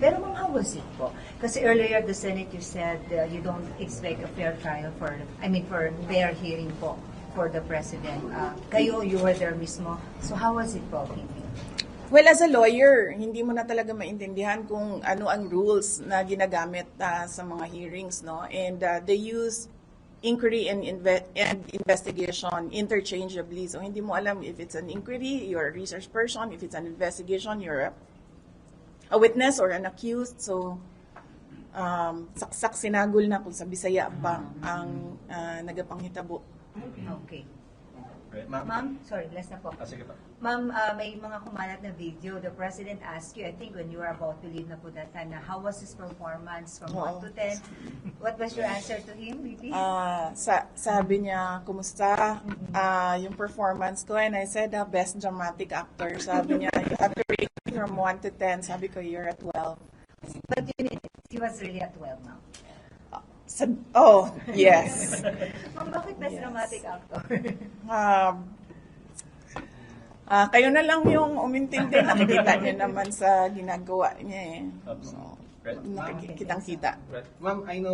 Pero ma'am, how was it po? Kasi earlier the Senate you said you don't expect a fair trial for fair hearing po for the President. Kayo, you were there mismo. So how was it po, Pipi? Well, as a lawyer, hindi mo na talaga maintindihan kung ano ang rules na ginagamit sa mga hearings, no? And they use inquiry and investigation interchangeably. So hindi mo alam if it's an inquiry, you're a research person. If it's an investigation, you're a witness or an accused. So saksak sinagol na kung sa Bisaya pa ang nagapanghitabo. Okay. Right. Ma'am, sorry, last na po. Sige pa. Ma'am, may mga kumalat na video. The President asked you, I think when you were about to leave na po that time, na how was his performance from 1 to 10? What was your answer to him, Bibi? Sabi niya, kumusta yung performance ko? And I said, best dramatic actor. Sabi niya, you have to rate from 1 to 10. Sabi ko, you're at 12. But he was really at 12 now. Yes. Ma'am, bakit best dramatic actor? Kayo na lang yung umintindi. Nakikita niyo naman sa ginagawa niya eh. So, nakikitang-kita. Ma'am, I know